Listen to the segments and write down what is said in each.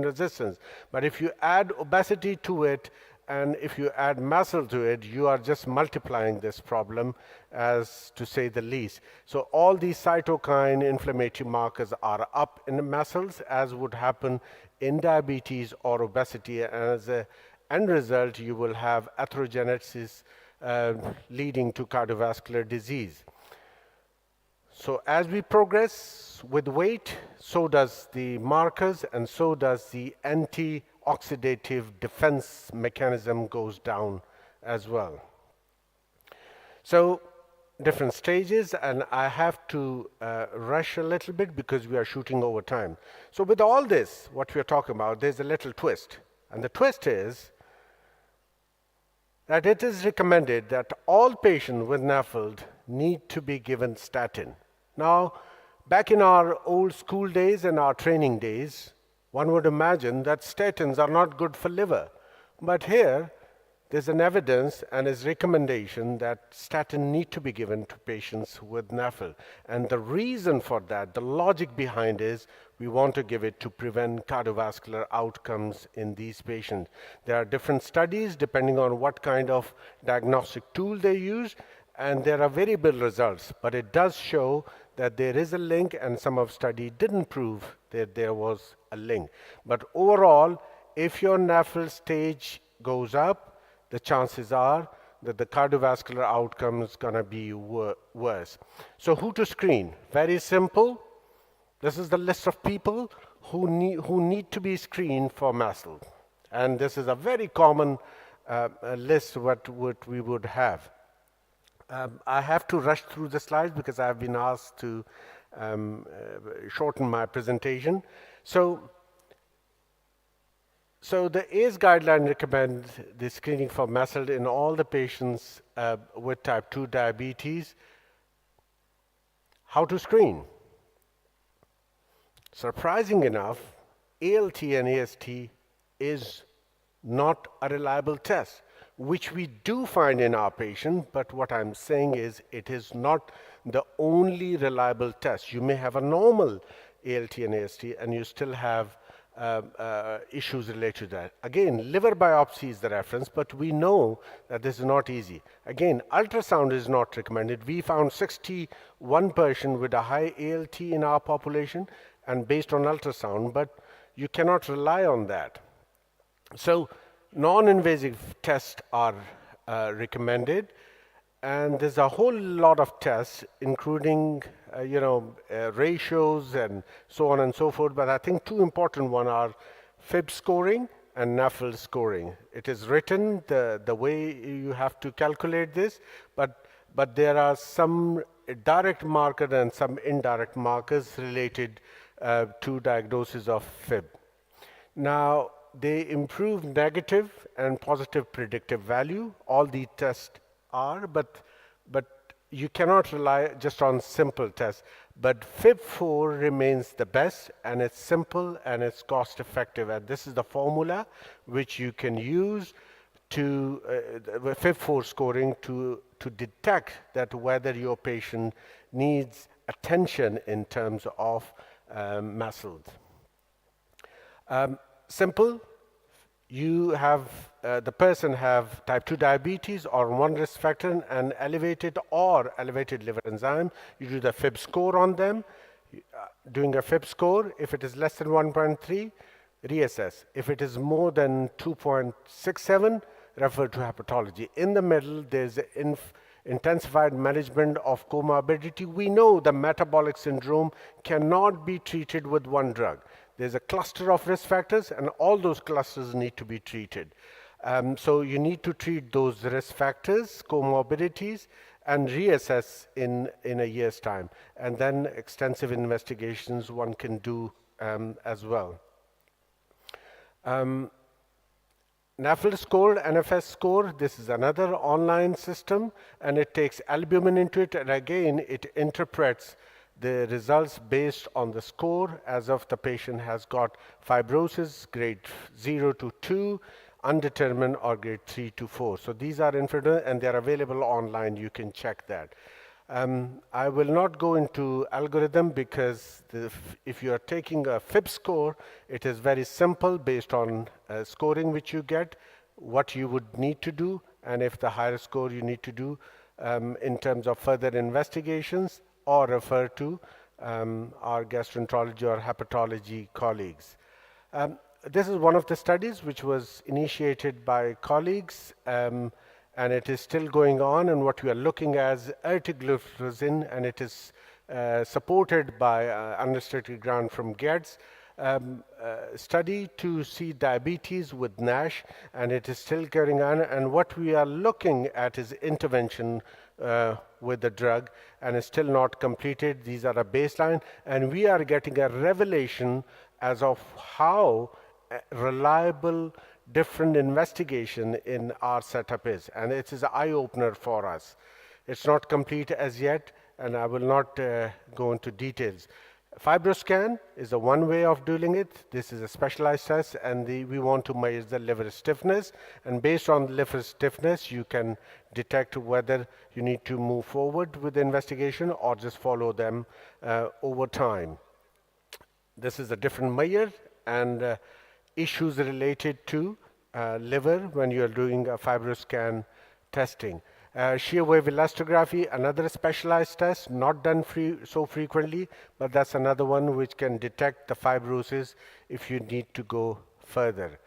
resistance. But if you add obesity to it, and if you add muscle to it, you are just multiplying this problem, as to say the least. So all these cytokine inflammatory markers are up in the muscles, as would happen in diabetes or obesity. And as an end result, you will have atherogenesis leading to cardiovascular disease. So as we progress with weight, so does the markers, and so does the anti-oxidative defense mechanism goes down as well. So different stages, and I have to rush a little bit because we are shooting over time. So with all this, what we are talking about, there's a little twist. And the twist is that it is recommended that all patients with NAFLD need to be given statin. Now, back in our old school days and our training days, one would imagine that statins are not good for liver. But here, there's an evidence and is recommendation that statin need to be given to patients with NAFLD. And the reason for that, the logic behind is we want to give it to prevent cardiovascular outcomes in these patients. There are different studies depending on what kind of diagnostic tool they use, and there are variable results, but it does show that there is a link, and some of study didn't prove that there was a link. But overall, if your NAFLD stage goes up, the chances are that the cardiovascular outcome is going to be worse. So who to screen? Very simple. This is the list of people who need to be screened for MASLD. And this is a very common list what we would have. I have to rush through the slides because I have been asked to shorten my presentation. So the ACE guideline recommends the screening for MASLD in all the patients with type 2 diabetes. How to screen? Surprising enough, ALT and AST is not a reliable test, which we do find in our patient, but what I'm saying is it is not the only reliable test. You may have a normal ALT and AST, and you still have issues related to that. Again, liver biopsy is the reference, but we know that this is not easy. Again, ultrasound is not recommended. We found 61% with a high ALT in our population, and based on ultrasound, but you cannot rely on that. So non-invasive tests are recommended, and there's a whole lot of tests, including ratios and so on and so forth. But I think two important ones are FIB scoring and NAFLD scoring. It is written the way you have to calculate this, but there are some direct markers and some indirect markers related to diagnosis of FIB. Now, they improve negative and positive predictive value. All the tests are, but you cannot rely just on simple tests. But FIB4 remains the best, and it's simple and it's cost effective. And this is the formula which you can use to FIB4 scoring to detect that whether your patient needs attention in terms of MASLD. Simple. You have the person have type 2 diabetes or one risk factor and elevated liver enzyme. You do the FIB score on them. Doing a FIB score, if it is less than 1.3, reassess. If it is more than 2.67, refer to hepatology. In the middle, there's intensified management of comorbidity. We know the metabolic syndrome cannot be treated with one drug. There's a cluster of risk factors, and all those clusters need to be treated. So you need to treat those risk factors, comorbidities, and reassess in a year's time. And then extensive investigations one can do as well. NAFLD score, NFS score, this is another online system, and it takes albumin into it, and again, it interprets the results based on the score as if the patient has got fibrosis grade 0 to 2, undetermined, or grade 3 to 4. So these are infertile, and they're available online. You can check that. I will not go into algorithm because if you are taking a FIB score, it is very simple based on scoring which you get, what you would need to do, and if the higher score you need to do in terms of further investigations or refer to our gastroenterology or hepatology colleagues. This is one of the studies which was initiated by colleagues, and it is still going on. And what we are looking at is ertigliflozin, and it is supported by unrestricted grant from GEDS. Study to see diabetes with NASH, and it is still going on. And what we are looking at is intervention with the drug, and it's still not completed. These are a baseline, and we are getting a revelation as of how reliable different investigation in our setup is, and it is an eye-opener for us. It's not complete as yet, and I will not go into details. FibroScan is a one way of doing it. This is a specialized test, and we want to measure the liver stiffness, and based on liver stiffness you can detect whether you need to move forward with the investigation or just follow them over time. This is a different measure, and issues related to liver when you are doing a FibroScan testing. Shear wave elastography, another specialized test, not done so frequently, but that's another one which can detect the fibrosis if you need to go further.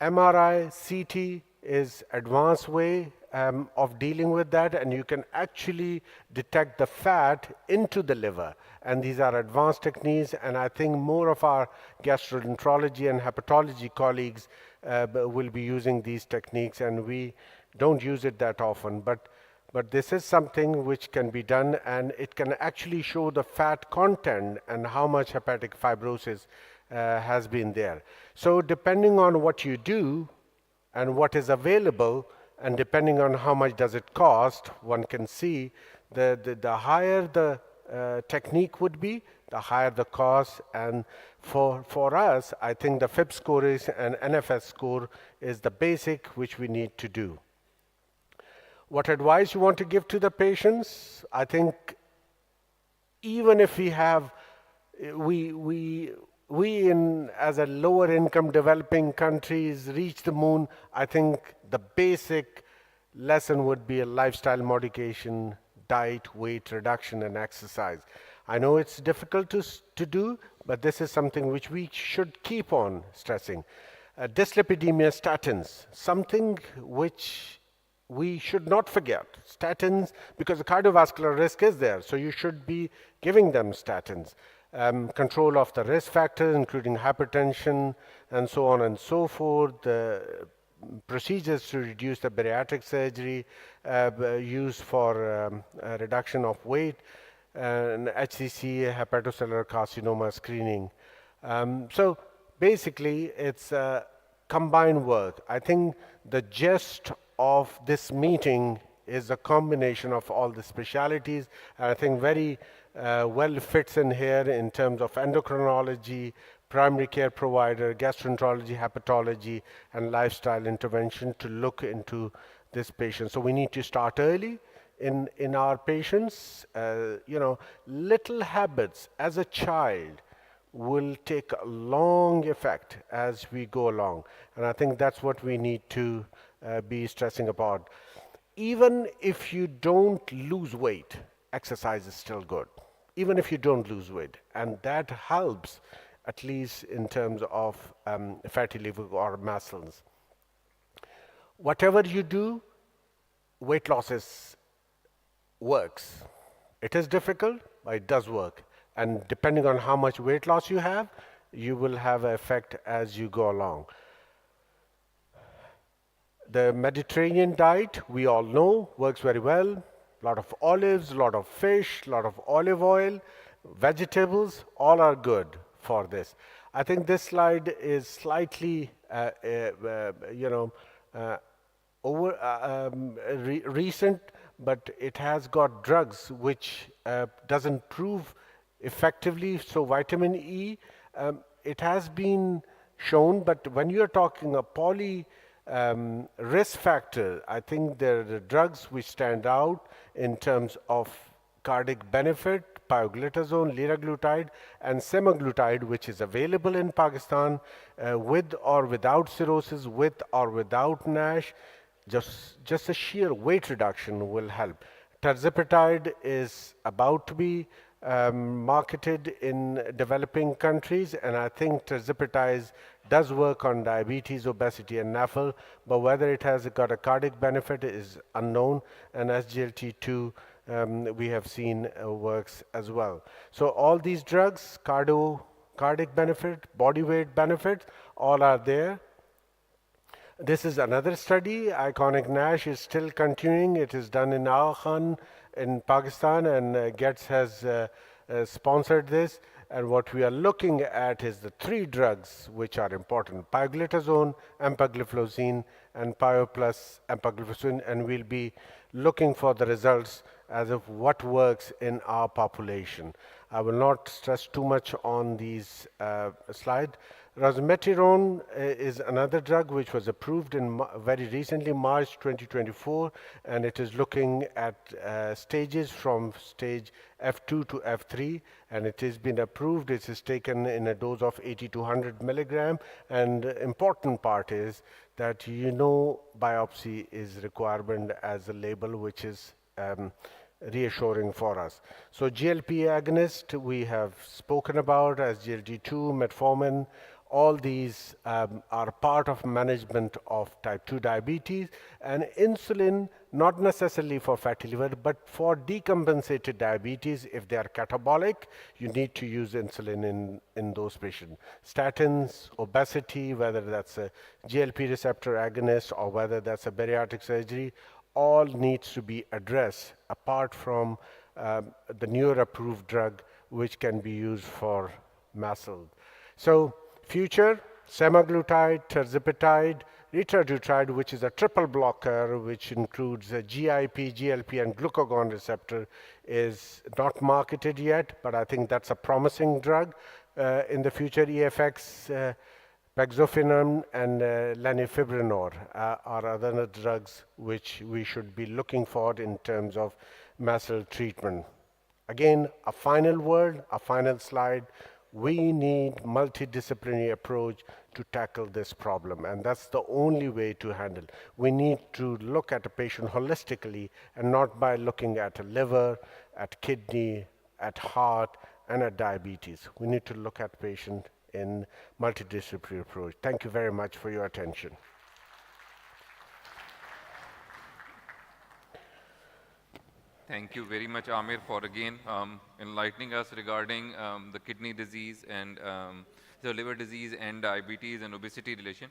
MRI, CT is advanced way of dealing with that, and you can actually detect the fat into the liver. And these are advanced techniques, and I think more of our gastroenterology and hepatology colleagues will be using these techniques, and we don't use it that often. But this is something which can be done, and it can actually show the fat content and how much hepatic fibrosis has been there. So depending on what you do and what is available, and depending on how much does it cost, one can see the higher the technique would be, the higher the cost. And for us, I think the FIB score is and NFS score is the basic which we need to do. What advice you want to give to the patients? I think even if we as a lower income developing countries reach the moon, I think the basic lesson would be a lifestyle modification, diet, weight reduction, and exercise. I know it's difficult to do, but this is something which we should keep on stressing. Dyslipidemia, statins, something which we should not forget. Statins, because the cardiovascular risk is there, so you should be giving them statins. Control of the risk factors, including hypertension and so on and so forth. Procedures to reduce the bariatric surgery used for reduction of weight, and HCC, hepatocellular carcinoma screening. So basically, it's combined work. I think the gist of this meeting is a combination of all the specialities, and I think very well fits in here in terms of endocrinology, primary care provider, gastroenterology, hepatology, and lifestyle intervention to look into this patient. So we need to start early in our patients. Little habits as a child will take a long effect as we go along, and I think that's what we need to be stressing about. Even if you don't lose weight, exercise is still good. Even if you don't lose weight, and that helps at least in terms of fatty liver or muscles. Whatever you do, weight loss works. It is difficult, but it does work. And depending on how much weight loss you have, you will have an effect as you go along. The Mediterranean diet, we all know, works very well. A lot of olives, a lot of fish, a lot of olive oil, vegetables, all are good for this. I think this slide is slightly, recent, but it has got drugs which doesn't prove effectively. So vitamin E, it has been shown, but when you're talking a risk factor, I think there are the drugs which stand out in terms of cardiac benefit, pioglitazone, liraglutide, and semaglutide, which is available in Pakistan with or without cirrhosis, with or without NASH. Just a sheer weight reduction will help. Tirzepatide is about to be marketed in developing countries, and I think tirzepatide does work on diabetes, obesity, and NAFL, but whether it has got a cardiac benefit is unknown, and SGLT2 we have seen works as well. So all these drugs, cardiac benefit, body weight benefits, all are there. This is another study. Iconic NASH is still continuing. It is done in Aga Khan in Pakistan, and Getz has sponsored this. And what we are looking at is the three drugs which are important: pioglitazone, empagliflozin, and pio plus empagliflozin. And we'll be looking for the results as of what works in our population. I will not stress too much on these slides. Resmetirom is another drug which was approved in very recently, March 2024, and it is looking at stages from stage F2 to F3, and it has been approved. It is taken in a dose of 80 to 100 milligram, and the important part is that biopsy is requirement as a label, which is reassuring for us. So GLP agonist we have spoken about as GLT2, metformin. All these are part of management of type 2 diabetes, and insulin not necessarily for fatty liver but for decompensated diabetes. If they are catabolic, you need to use insulin in those patients. Statins, obesity, whether that's a GLP receptor agonist or whether that's a bariatric surgery, all needs to be addressed apart from the newer approved drug which can be used for muscle. So future, semaglutide, tirzepatide, retatrutide, which is a triple blocker which includes a GIP, GLP, and glucagon receptor, is not marketed yet, but I think that's a promising drug. In the future, EFX, Pegzophenone, and lanifibranor are other drugs which we should be looking for in terms of muscle treatment. Again, a final word, a final slide. We need multidisciplinary approach to tackle this problem, and that's the only way to handle. We need to look at a patient holistically and not by looking at a liver, at kidney, at heart, and at diabetes. We need to look at patient in multidisciplinary approach. Thank you very much for your attention. Thank you very much, Amir, for again enlightening us regarding the kidney disease and the liver disease and diabetes and obesity relation.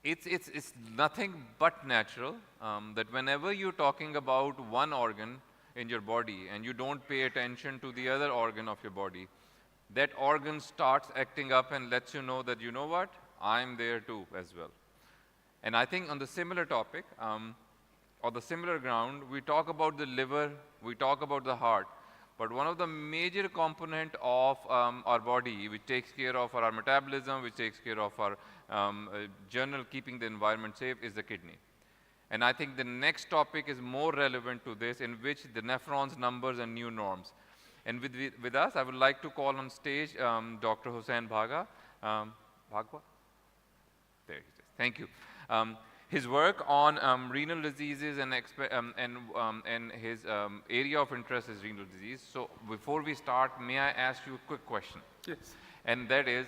It's nothing but natural that whenever you're talking about one organ in your body and you don't pay attention to the other organ of your body, that organ starts acting up and lets you know that, you know what, I'm there too as well. And I think on the similar topic, or the similar ground, we talk about the liver, we talk about the heart, but one of the major component of our body, which takes care of our metabolism, which takes care of our general keeping the environment safe, is the kidney. And I think the next topic is more relevant to this, in which the nephrons numbers and new norms. And with us, I would like to call on stage Dr. Hussain Bhaga. Bhagwa? There he is. Thank you. His work on renal diseases and his area of interest is renal disease. So before we start, may I ask you a quick question? Yes. And that is,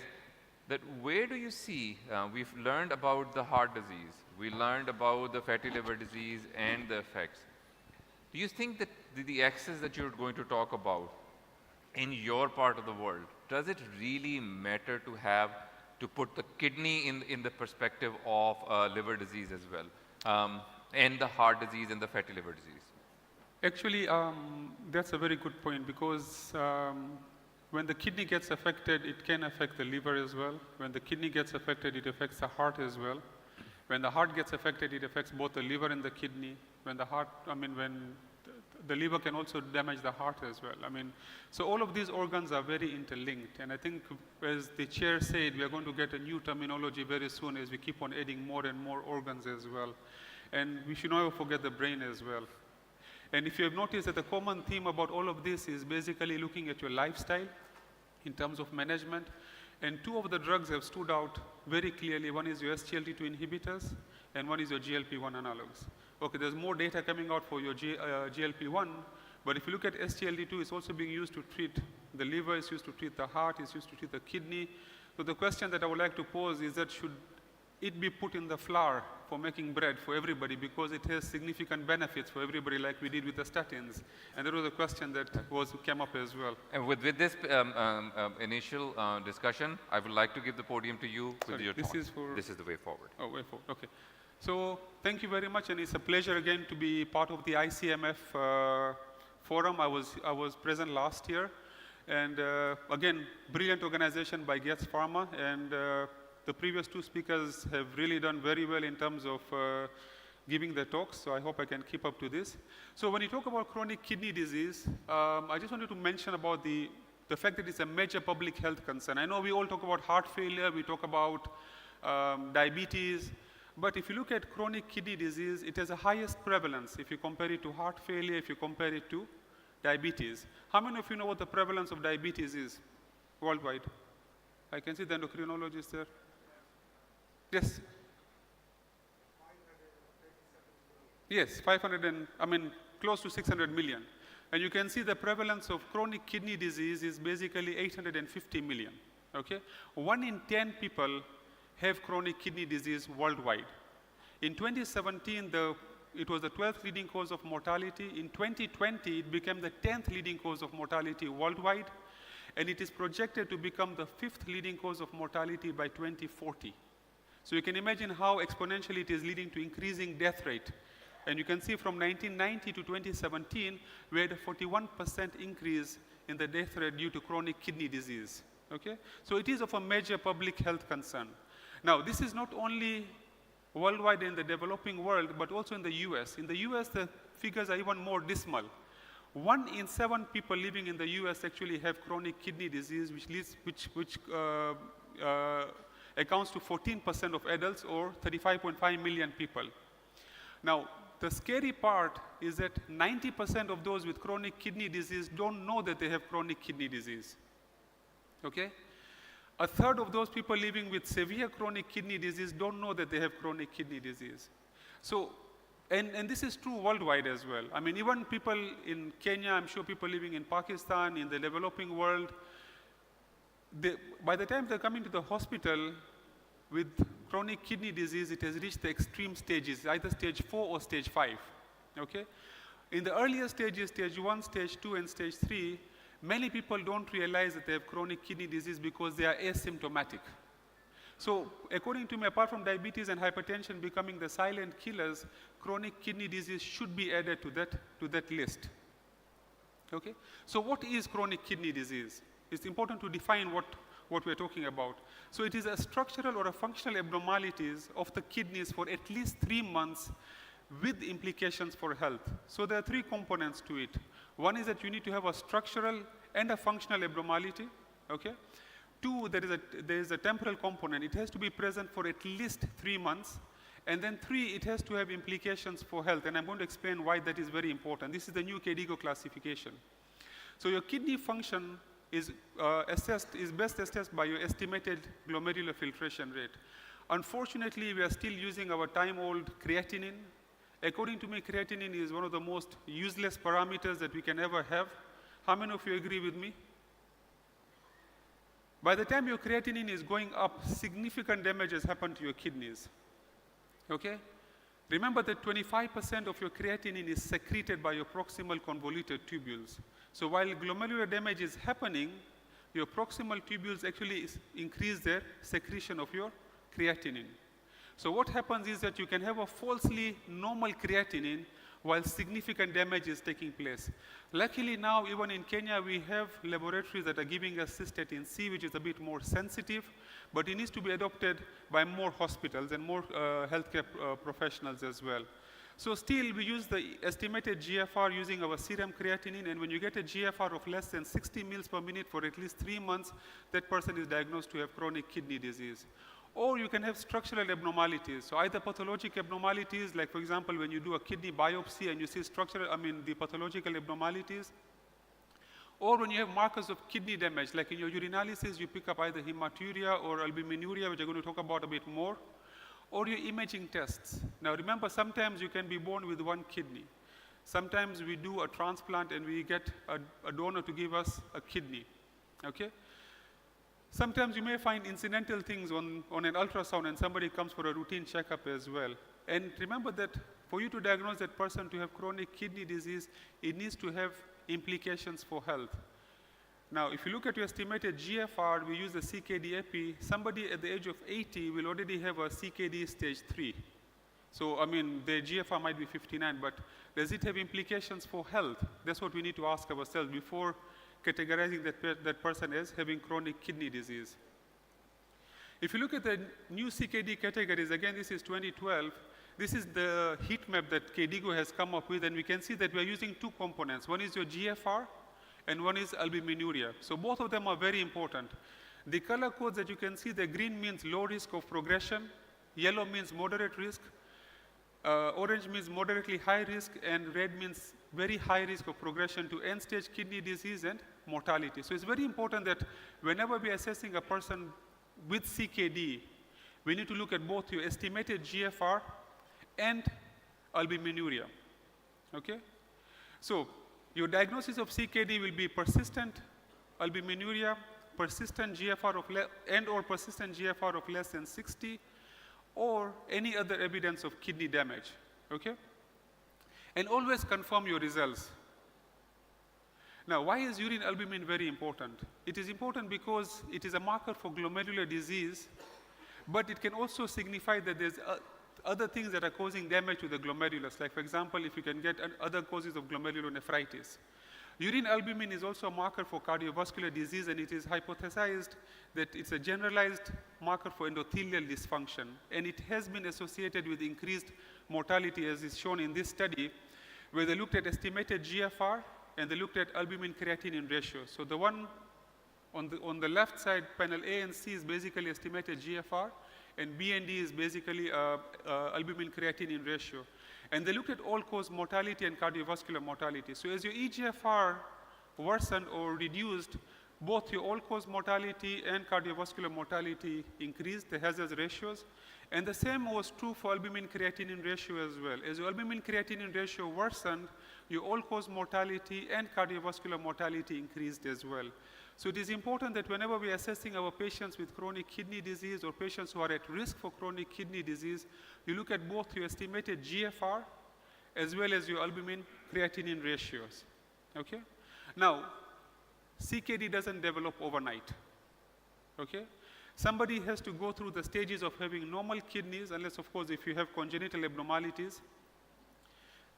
that where do you see, we've learned about the heart disease, we learned about the fatty liver disease and the effects. Do you think that the access that you're going to talk about in your part of the world, does it really matter to put the kidney in the perspective of liver disease as well, and the heart disease and the fatty liver disease? Actually, that's a very good point, because when the kidney gets affected, it can affect the liver as well. When the kidney gets affected, it affects the heart as well. When the heart gets affected, it affects both the liver and the kidney. When the liver can also damage the heart as well. So all of these organs are very interlinked. And I think, as the chair said, we are going to get a new terminology very soon as we keep on adding more and more organs as well. And we should never forget the brain as well. And if you have noticed that the common theme about all of this is basically looking at your lifestyle in terms of management. And two of the drugs have stood out very clearly. One is your SGLT2 inhibitors, and one is your GLP-1 analogs. Okay, there's more data coming out for your GLP-1, but if you look at SGLT2, it's also being used to treat the liver, it's used to treat the heart, it's used to treat the kidney. So the question that I would like to pose is that should it be put in the flour for making bread for everybody because it has significant benefits for everybody like we did with the statins? And that was a question that came up as well. And with this initial discussion, I would like to give the podium to you with your talk. This is the way forward. Oh, way forward, okay. So thank you very much, and it's a pleasure again to be part of the ICMF forum. I was present last year, and again, brilliant organization by Gates Pharma, and the previous two speakers have really done very well in terms of giving their talks, so I hope I can keep up to this. So when you talk about chronic kidney disease, I just wanted to mention about the fact that it's a major public health concern. I know we all talk about heart failure, we talk about diabetes, but if you look at chronic kidney disease, it has the highest prevalence if you compare it to heart failure, if you compare it to diabetes. How many of you know what the prevalence of diabetes is worldwide? I can see the endocrinologist there. Yes. Yes, close to 600 million. And you can see the prevalence of chronic kidney disease is basically 850 million, okay? 1 in 10 people have chronic kidney disease worldwide. In 2017, it was the 12th leading cause of mortality. In 2020, it became the 10th leading cause of mortality worldwide, and it is projected to become the 5th leading cause of mortality by 2040. So you can imagine how exponentially it is leading to increasing death rate. And you can see from 1990 to 2017, we had a 41% increase in the death rate due to chronic kidney disease, okay? So it is of a major public health concern. Now, this is not only worldwide in the developing world, but also in the US. In the US, the figures are even more dismal. 1 in 7 people living in the US actually have chronic kidney disease, which accounts to 14% of adults or 35.5 million people. Now, the scary part is that 90% of those with chronic kidney disease don't know that they have chronic kidney disease, okay? A third of those people living with severe chronic kidney disease don't know that they have chronic kidney disease. So, and this is true worldwide as well. I mean, even people in Kenya, I'm sure people living in Pakistan, in the developing world, by the time they're coming to the hospital with chronic kidney disease, it has reached the extreme stages, either stage 4 or stage 5, okay? In the earlier stages, stage 1, stage 2, and stage 3, many people don't realize that they have chronic kidney disease because they are asymptomatic. So according to me, apart from diabetes and hypertension becoming the silent killers, chronic kidney disease should be added to that list, okay? So what is chronic kidney disease? It's important to define what we're talking about. So it is a structural or a functional abnormalities of the kidneys for at least 3 months with implications for health. So there are 3 components to it. One is that you need to have a structural and a functional abnormality, okay? 2, there is a temporal component. It has to be present for at least 3 months. And then 3, it has to have implications for health. And I'm going to explain why that is very important. This is the new KDIGO classification. So your kidney function is best assessed by your estimated glomerular filtration rate. Unfortunately, we are still using our time-old creatinine. According to me, creatinine is one of the most useless parameters that we can ever have. How many of you agree with me? By the time your creatinine is going up, significant damage has happened to your kidneys, okay? Remember that 25% of your creatinine is secreted by your proximal convoluted tubules. So while glomerular damage is happening, your proximal tubules actually increase their secretion of your creatinine. So what happens is that you can have a falsely normal creatinine while significant damage is taking place. Luckily now, even in Kenya, we have laboratories that are giving us cystatin C, which is a bit more sensitive, but it needs to be adopted by more hospitals and more healthcare professionals as well. So still, we use the estimated GFR using our serum creatinine, and when you get a GFR of less than 60 mils per minute for at least 3 months, that person is diagnosed to have chronic kidney disease. Or you can have structural abnormalities. So either pathologic abnormalities, like for example, when you do a kidney biopsy and you see the pathological abnormalities, or when you have markers of kidney damage, like in your urinalysis, you pick up either hematuria or albuminuria, which I'm going to talk about a bit more, or your imaging tests. Now remember, sometimes you can be born with one kidney. Sometimes we do a transplant and we get a donor to give us a kidney, okay? Sometimes you may find incidental things on an ultrasound and somebody comes for a routine checkup as well. And remember that for you to diagnose that person to have chronic kidney disease, it needs to have implications for health. Now, if you look at your estimated GFR, we use the CKD-EPI, somebody at the age of 80 will already have a CKD stage 3. So, the GFR might be 59, but does it have implications for health? That's what we need to ask ourselves before categorizing that person as having chronic kidney disease. If you look at the new CKD categories, again, this is 2012, this is the heat map that KDIGO has come up with, and we can see that we're using two components. One is your GFR, and one is albuminuria. So both of them are very important. The color codes that you can see, the green means low risk of progression, yellow means moderate risk, orange means moderately high risk, and red means very high risk of progression to end-stage kidney disease and mortality. So it's very important that whenever we are assessing a person with CKD, we need to look at both your estimated GFR and albuminuria, okay? So your diagnosis of CKD will be persistent albuminuria, persistent GFR or persistent GFR of less than 60, or any other evidence of kidney damage, okay? And always confirm your results. Now, why is urine albumin very important? It is important because it is a marker for glomerular disease, but it can also signify that there's other things that are causing damage to the glomerulus, like for example, if you can get other causes of glomerulonephritis. Urine albumin is also a marker for cardiovascular disease, and it is hypothesized that it's a generalized marker for endothelial dysfunction, and it has been associated with increased mortality, as is shown in this study, where they looked at estimated GFR and they looked at albumin-creatinine ratio. So the one on the left side, panel A and C is basically estimated GFR, and B and D is basically albumin-creatinine ratio. And they looked at all-cause mortality and cardiovascular mortality. So as your eGFR worsened or reduced, both your all-cause mortality and cardiovascular mortality increased, the hazard ratios. And the same was true for albumin-creatinine ratio as well. As your albumin-creatinine ratio worsened, your all-cause mortality and cardiovascular mortality increased as well. So it is important that whenever we are assessing our patients with chronic kidney disease or patients who are at risk for chronic kidney disease, you look at both your estimated GFR as well as your albumin-creatinine ratios, okay? Now, CKD doesn't develop overnight, okay? Somebody has to go through the stages of having normal kidneys, unless, of course, if you have congenital abnormalities.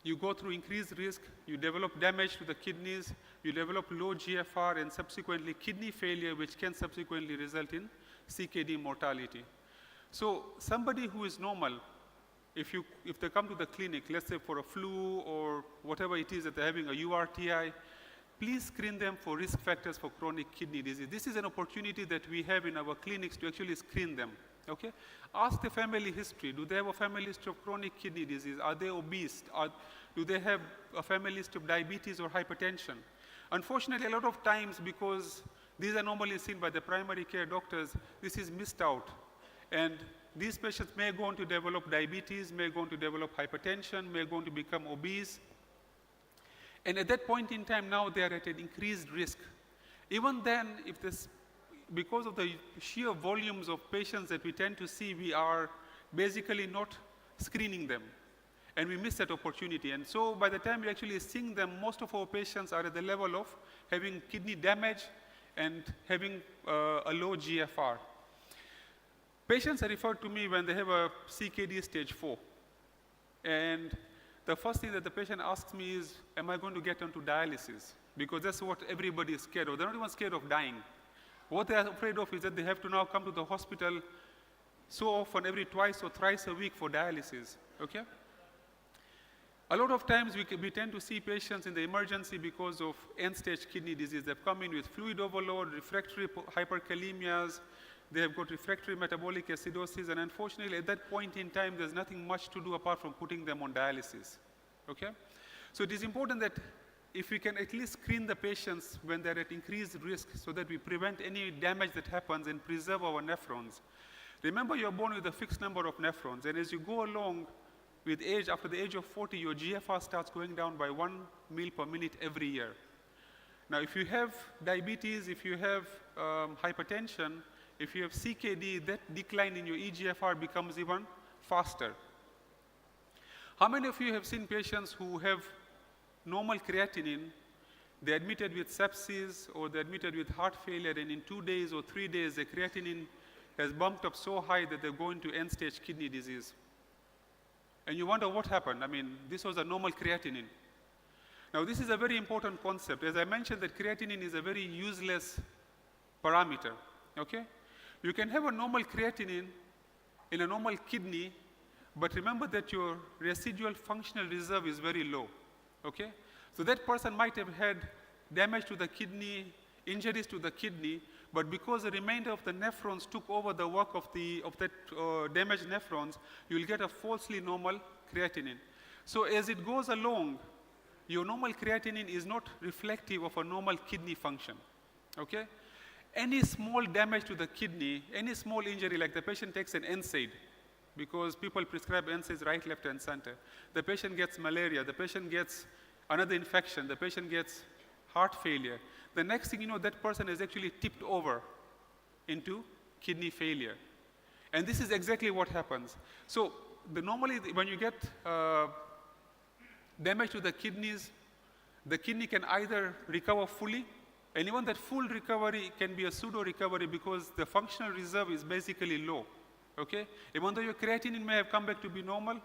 You go through increased risk, you develop damage to the kidneys, you develop low GFR, and subsequently kidney failure, which can subsequently result in CKD mortality. So somebody who is normal, if they come to the clinic, let's say for a flu or whatever it is that they're having a URTI, please screen them for risk factors for chronic kidney disease. This is an opportunity that we have in our clinics to actually screen them, okay? Ask the family history. Do they have a family history of chronic kidney disease? Are they obese? Do they have a family history of diabetes or hypertension? Unfortunately, a lot of times, because these are normally seen by the primary care doctors, this is missed out. And these patients may go on to develop diabetes, may go on to develop hypertension, may go on to become obese. And at that point in time, now they are at an increased risk. Even then, because of the sheer volumes of patients that we tend to see, we are basically not screening them. And we miss that opportunity. And so by the time we're actually seeing them, most of our patients are at the level of having kidney damage and having a low GFR. Patients are referred to me when they have a CKD stage 4. And the first thing that the patient asks me is, am I going to get onto dialysis? Because that's what everybody is scared of. They're not even scared of dying. What they are afraid of is that they have to now come to the hospital so often, every twice or thrice a week for dialysis, okay? A lot of times we tend to see patients in the emergency because of end-stage kidney disease. They've come in with fluid overload, refractory hyperkalemias, they have got refractory metabolic acidosis, and unfortunately at that point in time there's nothing much to do apart from putting them on dialysis. Okay? So it is important that if we can at least screen the patients when they're at increased risk so that we prevent any damage that happens and preserve our nephrons. Remember, you're born with a fixed number of nephrons, and as you go along with age, after the age of 40, your GFR starts going down by 1 ml per minute every year. Now, if you have diabetes, if you have hypertension, if you have CKD, that decline in your eGFR becomes even faster. How many of you have seen patients who have normal creatinine, they're admitted with sepsis or they're admitted with heart failure, and in 2 days or 3 days, the creatinine has bumped up so high that they're going to end-stage kidney disease? And you wonder what happened. I mean, this was a normal creatinine. Now, this is a very important concept. As I mentioned, that creatinine is a very useless parameter, okay? You can have a normal creatinine in a normal kidney, but remember that your residual functional reserve is very low, okay? So that person might have had damage to the kidney, injuries to the kidney, but because the remainder of the nephrons took over the work of that damaged nephrons, you will get a falsely normal creatinine. So as it goes along, your normal creatinine is not reflective of a normal kidney function, okay? Any small damage to the kidney, any small injury, like the patient takes an NSAID, because people prescribe NSAIDs right, left, and center. The patient gets malaria, the patient gets another infection, the patient gets heart failure. The next thing you know, that person is actually tipped over into kidney failure. And this is exactly what happens. So normally when you get damage to the kidneys, the kidney can either recover fully, and even that full recovery can be a pseudo-recovery because the functional reserve is basically low, okay? Even though your creatinine may have come back to be normal,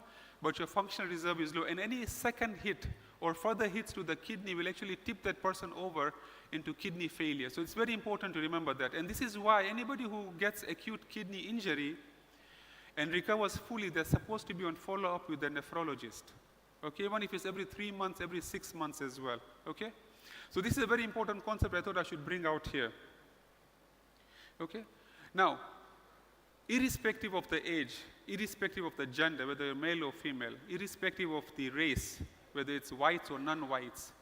but your functional reserve is low, and any second hit or further hits to the kidney will actually tip that person over into kidney failure. So it's very important to remember that. And this is why anybody who gets acute kidney injury and recovers fully, they're supposed to be on follow-up with the nephrologist, okay? Even if it's every 3 months, every 6 months as well, okay? So this is a very important concept I thought I should bring out here, okay? Now, irrespective of the age, irrespective of the gender, whether you're male or female, irrespective of the race, whether it's whites or non-whites,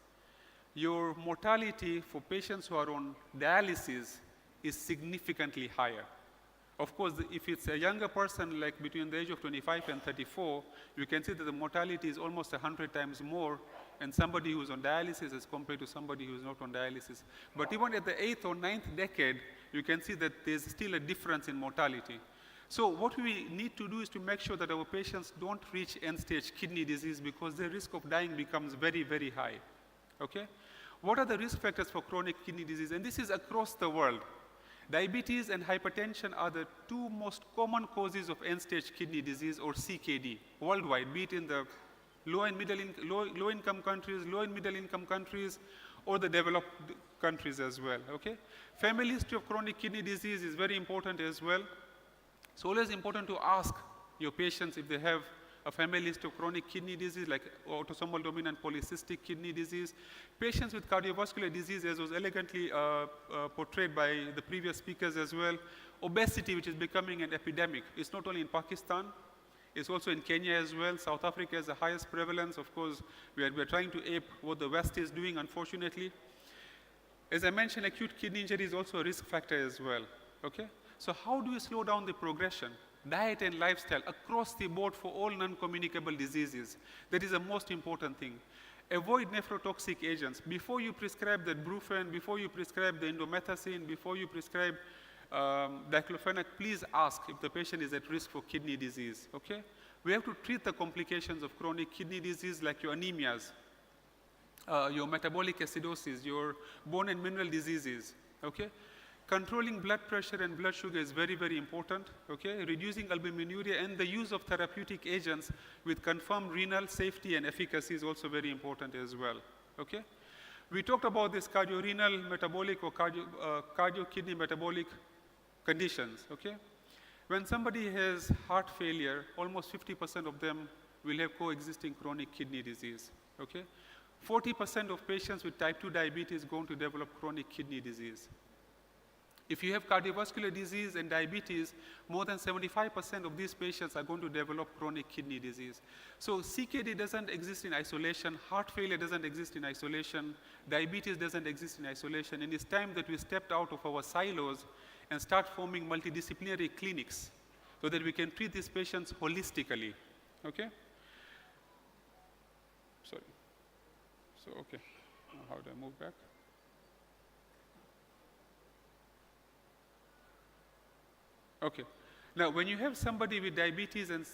your mortality for patients who are on dialysis is significantly higher. Of course, if it's a younger person, like between the age of 25 and 34, you can see that the mortality is almost 100 times more in somebody who's on dialysis as compared to somebody who's not on dialysis. But even at the 8th or 9th decade, you can see that there's still a difference in mortality. So what we need to do is to make sure that our patients don't reach end-stage kidney disease because the risk of dying becomes very, very high, okay? What are the risk factors for chronic kidney disease? And this is across the world. Diabetes and hypertension are the two most common causes of end-stage kidney disease, or CKD, worldwide, be it in the low and low-income countries, low and middle-income countries, or the developed countries as well, okay? Family history of chronic kidney disease is very important as well. It's always important to ask your patients if they have a family history of chronic kidney disease, like autosomal dominant polycystic kidney disease. Patients with cardiovascular disease, as was elegantly portrayed by the previous speakers as well. Obesity, which is becoming an epidemic. It's not only in Pakistan, it's also in Kenya as well. South Africa has the highest prevalence. Of course, we're trying to ape what the West is doing, unfortunately. As I mentioned, acute kidney injury is also a risk factor as well, okay? So how do we slow down the progression? Diet and lifestyle across the board for all non-communicable diseases. That is the most important thing. Avoid nephrotoxic agents. Before you prescribe the brufen, before you prescribe the indomethacin, before you prescribe diclofenac, please ask if the patient is at risk for kidney disease, okay? We have to treat the complications of chronic kidney disease like your anemias, your metabolic acidosis, your bone and mineral diseases, okay? Controlling blood pressure and blood sugar is very, very important, okay? Reducing albuminuria and the use of therapeutic agents with confirmed renal safety and efficacy is also very important as well, okay? We talked about this cardiorenal metabolic or cardio-kidney metabolic conditions, okay? When somebody has heart failure, almost 50% of them will have coexisting chronic kidney disease, okay? 40% of patients with type 2 diabetes go on to develop chronic kidney disease. If you have cardiovascular disease and diabetes, more than 75% of these patients are going to develop chronic kidney disease. So CKD doesn't exist in isolation, heart failure doesn't exist in isolation, diabetes doesn't exist in isolation, and it's time that we stepped out of our silos and start forming multidisciplinary clinics so that we can treat these patients holistically, okay? Sorry. So, okay, now how do I move back? Okay. Now, when you have somebody with diabetes and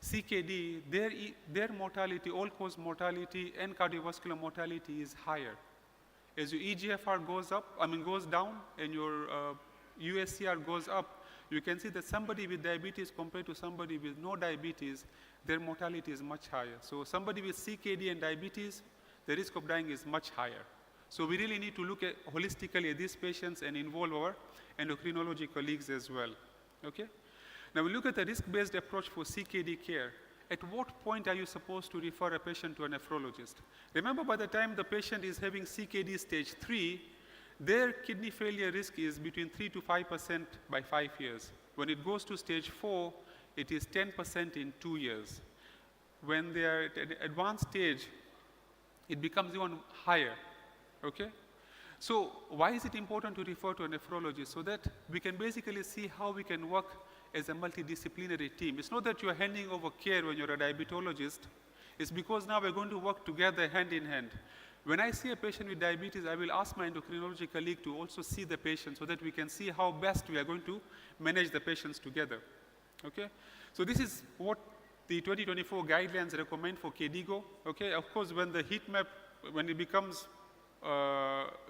CKD, their mortality, all-cause mortality and cardiovascular mortality is higher. As your EGFR goes down, and your USCR goes up, you can see that somebody with diabetes compared to somebody with no diabetes, their mortality is much higher. So somebody with CKD and diabetes, the risk of dying is much higher. So we really need to look at holistically at these patients and involve our endocrinology colleagues as well, okay? Now we look at the risk-based approach for CKD care. At what point are you supposed to refer a patient to a nephrologist? Remember, by the time the patient is having CKD stage 3, their kidney failure risk is between 3 to 5% by 5 years. When it goes to stage 4, it is 10% in 2 years. When they are at an advanced stage, it becomes even higher. Okay? So why is it important to refer to a nephrologist? So that we can basically see how we can work as a multidisciplinary team. It's not that you're handing over care when you're a diabetologist. It's because now we're going to work together hand in hand. When I see a patient with diabetes, I will ask my endocrinology colleague to also see the patient so that we can see how best we are going to manage the patients together. Okay? So this is what the 2024 guidelines recommend for KDIGO. Okay? Of course, when the heat map, when it becomes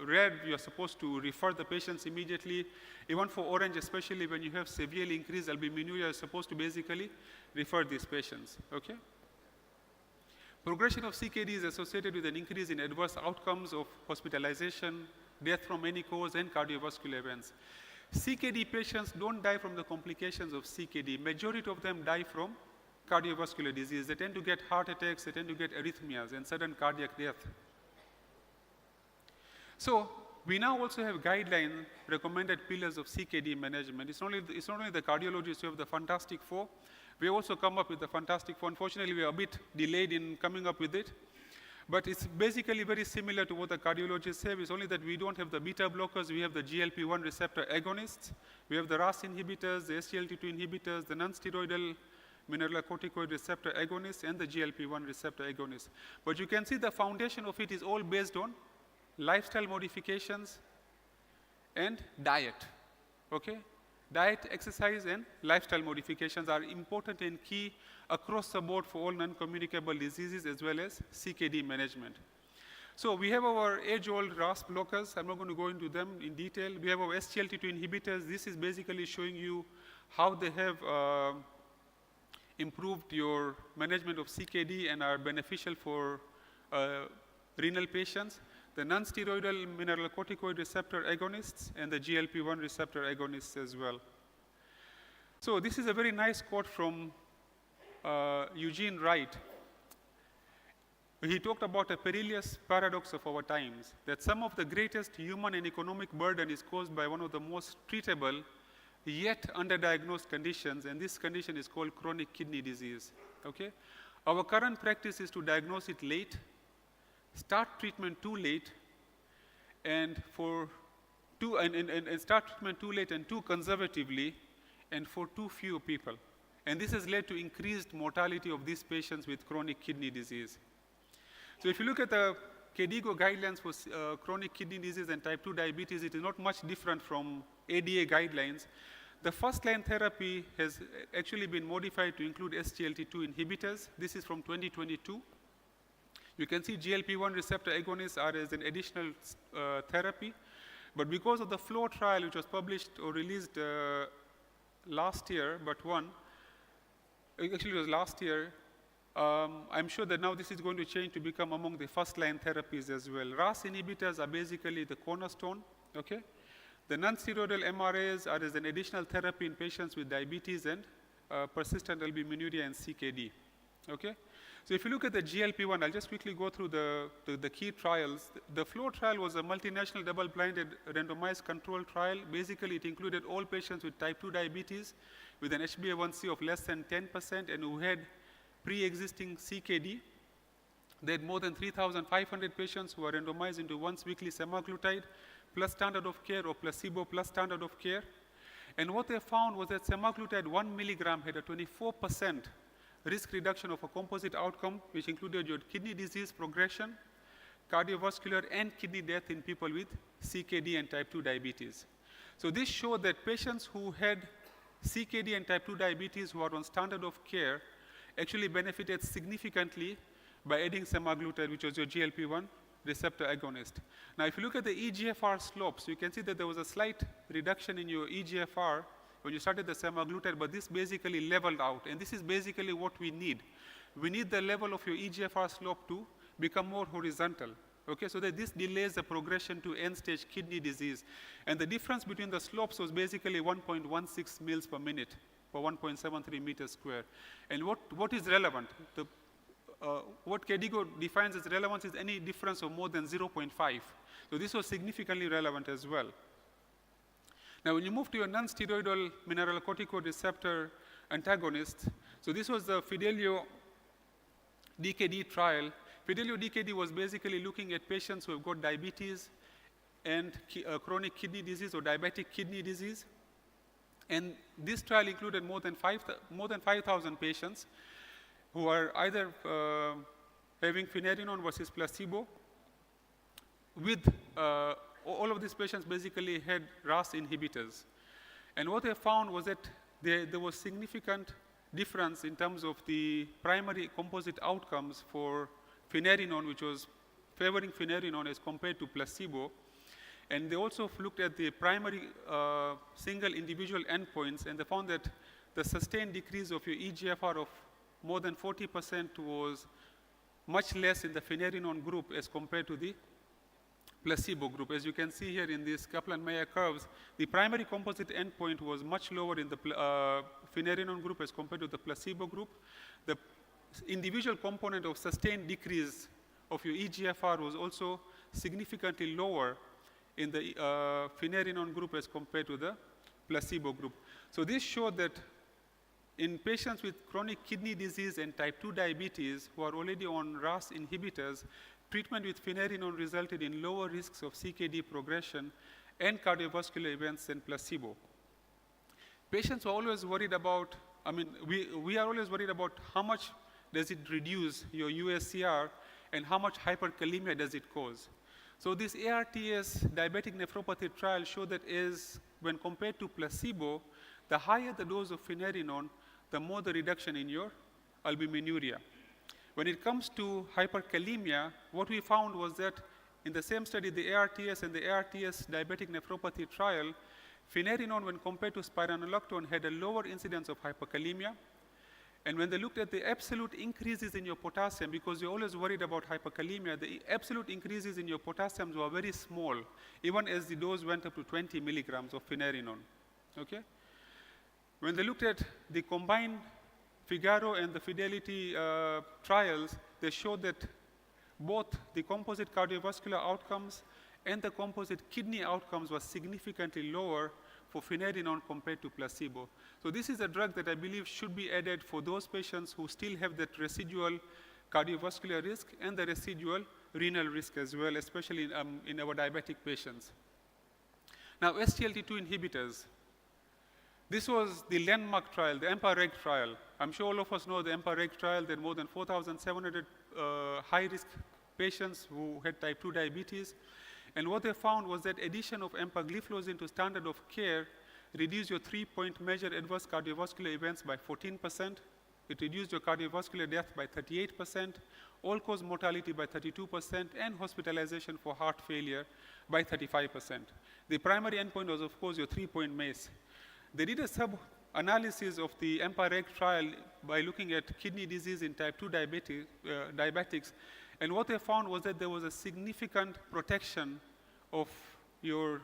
red, you are supposed to refer the patients immediately. Even for orange, especially when you have severely increased albuminuria, you are supposed to basically refer these patients. Okay? Progression of CKD is associated with an increase in adverse outcomes of hospitalization, death from any cause, and cardiovascular events. CKD patients don't die from the complications of CKD. Majority of them die from cardiovascular disease. They tend to get heart attacks, they tend to get arrhythmias, and sudden cardiac death. So we now also have guideline recommended pillars of CKD management. It's not only the cardiologists who have the Fantastic Four. We also come up with the Fantastic Four. Unfortunately, we are a bit delayed in coming up with it. But it's basically very similar to what the cardiologists have. It's only that we don't have the beta blockers. We have the GLP-1 receptor agonists. We have the RAS inhibitors, the SGLT2 inhibitors, the non-steroidal mineralocorticoid receptor agonists, and the GLP-1 receptor agonists. But you can see the foundation of it is all based on lifestyle modifications and diet. Okay? Diet, exercise, and lifestyle modifications are important and key across the board for all non-communicable diseases as well as CKD management. So we have our age-old RAS blockers. I'm not going to go into them in detail. We have our SGLT2 inhibitors. This is basically showing you how they have improved your management of CKD and are beneficial for renal patients. The non-steroidal mineralocorticoid receptor agonists and the GLP-1 receptor agonists as well. So this is a very nice quote from Eugene Wright. He talked about a perilous paradox of our times, that some of the greatest human and economic burden is caused by one of the most treatable yet underdiagnosed conditions, and this condition is called chronic kidney disease. Okay? Our current practice is to diagnose it late, start treatment too late, and start treatment too late and too conservatively, and for too few people. And this has led to increased mortality of these patients with chronic kidney disease. So if you look at the KDIGO guidelines for chronic kidney disease and type 2 diabetes, it is not much different from ADA guidelines. The first-line therapy has actually been modified to include SGLT2 inhibitors. This is from 2022. You can see GLP-1 receptor agonists are as an additional therapy. But because of the FLOW trial, which was published or released last year, actually it was last year, I'm sure that now this is going to change to become among the first-line therapies as well. RAS inhibitors are basically the cornerstone, okay? The non-steroidal MRAs are as an additional therapy in patients with diabetes and persistent albuminuria and CKD, okay? So if you look at the GLP-1, I'll just quickly go through the key trials. The FLOW trial was a multinational double-blinded randomized controlled trial. Basically, it included all patients with type 2 diabetes with an HbA1c of less than 10% and who had pre-existing CKD. They had more than 3,500 patients who were randomized into once-weekly semaglutide plus standard of care or placebo plus standard of care. And what they found was that semaglutide 1 milligram had a 24% risk reduction of a composite outcome, which included your kidney disease progression, cardiovascular, and kidney death in people with CKD and type 2 diabetes. So this showed that patients who had CKD and type 2 diabetes who are on standard of care actually benefited significantly by adding semaglutide, which was your GLP-1 receptor agonist. Now, if you look at the eGFR slopes, you can see that there was a slight reduction in your eGFR when you started the semaglutide, but this basically leveled out. And this is basically what we need. We need the level of your eGFR slope to become more horizontal, okay, so that this delays the progression to end-stage kidney disease. And the difference between the slopes was basically 1.16 mils per minute per 1.73 meters square. And what is relevant? What KDIGO defines as relevance is any difference of more than 0.5. So this was significantly relevant as well. Now, when you move to your non-steroidal mineralocorticoid receptor antagonist, so this was the Fidelio DKD trial. Fidelio DKD was basically looking at patients who have got diabetes and chronic kidney disease or diabetic kidney disease. And this trial included more than 5,000 patients who are either having finerenone versus placebo. With all of these patients basically had RAS inhibitors. And what they found was that there was significant difference in terms of the primary composite outcomes for finerenone, which was favoring finerenone as compared to placebo. And they also looked at the primary single individual endpoints, and they found that the sustained decrease of your eGFR of more than 40% was much less in the finerenone group as compared to the placebo group. As you can see here in these Kaplan-Meier curves, the primary composite endpoint was much lower in the finerenone group as compared to the placebo group. The individual component of sustained decrease of your eGFR was also significantly lower in the finerenone group as compared to the placebo group. So this showed that in patients with chronic kidney disease and type 2 diabetes who are already on RAS inhibitors, treatment with finerenone resulted in lower risks of CKD progression and cardiovascular events than placebo. Patients are always worried about, we are always worried about how much does it reduce your USCR and how much hyperkalemia does it cause. So this ARTS diabetic nephropathy trial showed that when compared to placebo, the higher the dose of finerenone, the more the reduction in your albuminuria. When it comes to hyperkalemia, what we found was that in the same study, the ARTS and the ARTS diabetic nephropathy trial, finerenone, when compared to spironolactone, had a lower incidence of hyperkalemia. And when they looked at the absolute increases in your potassium, because you're always worried about hyperkalemia, the absolute increases in your potassium were very small, even as the dose went up to 20 milligrams of finerenone. Okay? When they looked at the combined Figaro and the Fidelity trials, they showed that both the composite cardiovascular outcomes and the composite kidney outcomes were significantly lower for finerenone compared to placebo. So this is a drug that I believe should be added for those patients who still have that residual cardiovascular risk and the residual renal risk as well, especially in our diabetic patients. Now, SGLT2 inhibitors. This was the landmark trial, the EMPA-REG trial. I'm sure all of us know the EMPA-REG trial. There are more than 4,700 high-risk patients who had type 2 diabetes. And what they found was that addition of empagliflozin to standard of care reduced your 3-point measure adverse cardiovascular events by 14%. It reduced your cardiovascular death by 38%, all-cause mortality by 32%, and hospitalization for heart failure by 35%. The primary endpoint was, of course, your 3-point MACE. They did a sub-analysis of the EMPA-REG trial by looking at kidney disease in type 2 diabetics, and what they found was that there was a significant protection of your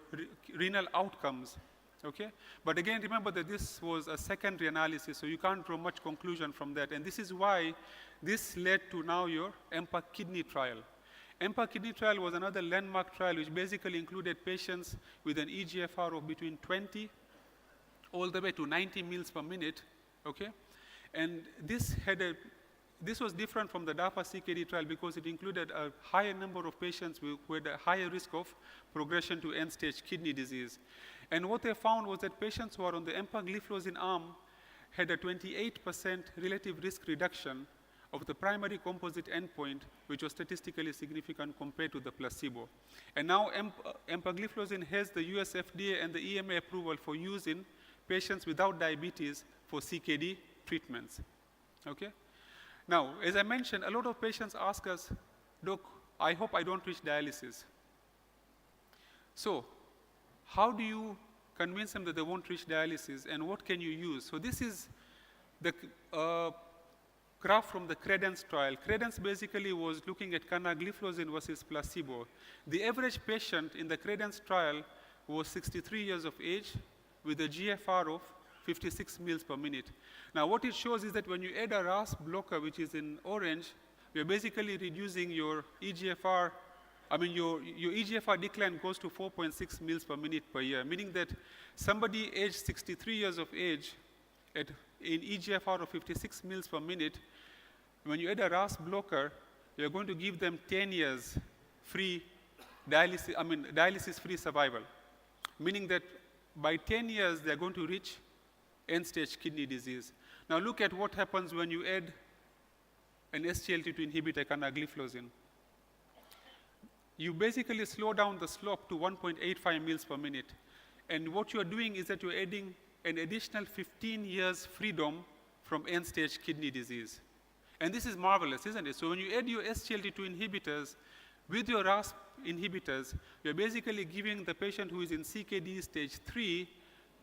renal outcomes Okay? But again, remember that this was a secondary analysis, so you can't draw much conclusion from that. And this is why this led to now your EMPA kidney trial. EMPA kidney trial was another landmark trial which basically included patients with an eGFR of between 20 all the way to 90 mils per minute, okay? And this was different from the DAPA CKD trial because it included a higher number of patients with a higher risk of progression to end-stage kidney disease. And what they found was that patients who are on the empagliflozin arm had a 28% relative risk reduction of the primary composite endpoint, which was statistically significant compared to the placebo. And now empagliflozin has the US FDA and the EMA approval for use in patients without diabetes for CKD treatments, okay? Now, as I mentioned, a lot of patients ask us, Doc, I hope I don't reach dialysis. So, how do you convince them that they won't reach dialysis, and what can you use? So this is the graph from the CREDENCE trial. CREDENCE basically was looking at canagliflozin versus placebo. The average patient in the CREDENCE trial was 63 years of age with a GFR of 56 mils per minute. Now what it shows is that when you add a RAS blocker, which is in orange, you're basically reducing your EGFR, your EGFR decline goes to 4.6 mils per minute per year, meaning that somebody aged 63 years of age in EGFR of 56 mils per minute, when you add a RAS blocker, you're going to give them 10 years free dialysis-free survival, meaning that by 10 years, they're going to reach end-stage kidney disease. Now look at what happens when you add an SGLT2 inhibitor, canagliflozin. You basically slow down the slope to 1.85 mils per minute. And what you're doing is that you're adding an additional 15 years freedom from end-stage kidney disease. And this is marvelous, isn't it? So when you add your SGLT2 inhibitors with your RAS inhibitors, you're basically giving the patient who is in CKD stage 3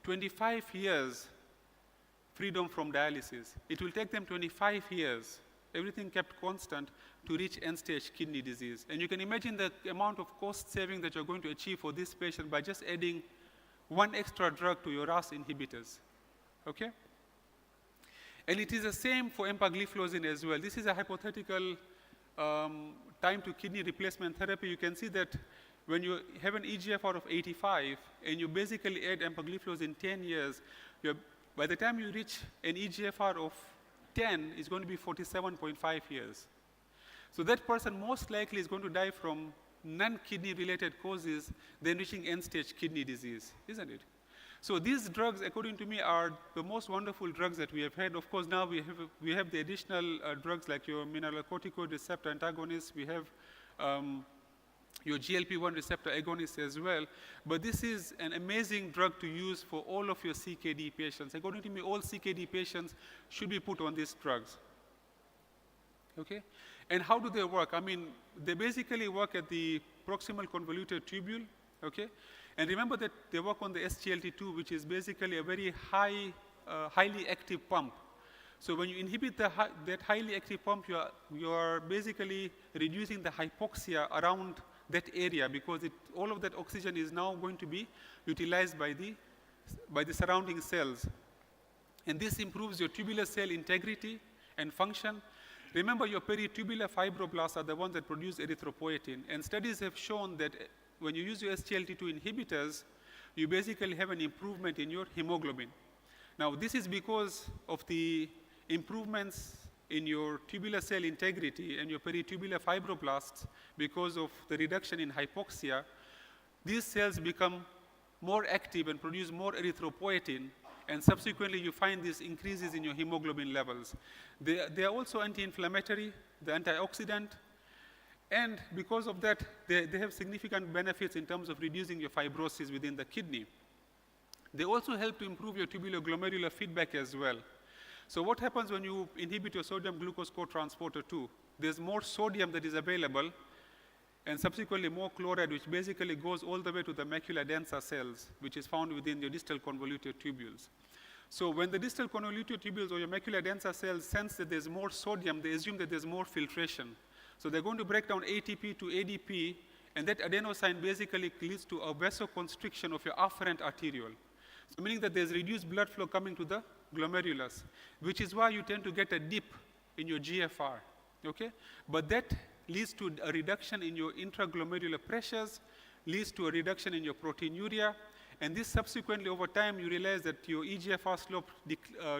25 years freedom from dialysis. It will take them 25 years, everything kept constant, to reach end-stage kidney disease. And you can imagine the amount of cost saving that you're going to achieve for this patient by just adding one extra drug to your RAS inhibitors, okay? And it is the same for empagliflozin as well. This is a hypothetical time to kidney replacement therapy. You can see that when you have an EGFR of 85 and you basically add empagliflozin 10 years, by the time you reach an EGFR of 10, it's going to be 47.5 years. So that person most likely is going to die from non-kidney related causes than reaching end-stage kidney disease, isn't it? So these drugs, according to me, are the most wonderful drugs that we have had. Of course, now we have the additional drugs like your mineralocorticoid receptor antagonists. We have your GLP-1 receptor agonists as well. But this is an amazing drug to use for all of your CKD patients. According to me, all CKD patients should be put on these drugs. Okay? And how do they work? They basically work at the proximal convoluted tubule, okay? And remember that they work on the SGLT2, which is basically a very highly active pump. So when you inhibit that highly active pump, you are basically reducing the hypoxia around that area because all of that oxygen is now going to be utilized by the surrounding cells. And this improves your tubular cell integrity and function. Remember, your peritubular fibroblasts are the ones that produce erythropoietin. And studies have shown that when you use your SGLT2 inhibitors, you basically have an improvement in your hemoglobin. Now, this is because of the improvements in your tubular cell integrity and your peritubular fibroblasts because of the reduction in hypoxia. These cells become more active and produce more erythropoietin, and subsequently you find these increases in your hemoglobin levels. They are also anti-inflammatory, the antioxidant, and because of that, they have significant benefits in terms of reducing your fibrosis within the kidney. They also help to improve your tubulo-glomerular feedback as well. So what happens when you inhibit your sodium glucose cotransporter 2? There's more sodium that is available, and subsequently more chloride, which basically goes all the way to the macula densa cells, which is found within your distal convoluted tubules. So when the distal convoluted tubules or your macula densa cells sense that there's more sodium, they assume that there's more filtration. So they're going to break down ATP to ADP, and that adenosine basically leads to a vasoconstriction of your afferent arteriole. So meaning that there's reduced blood flow coming to the glomerulus, which is why you tend to get a dip in your GFR, okay? But that leads to a reduction in your intraglomerular pressures, leads to a reduction in your proteinuria, and this subsequently over time you realize that your eGFR slope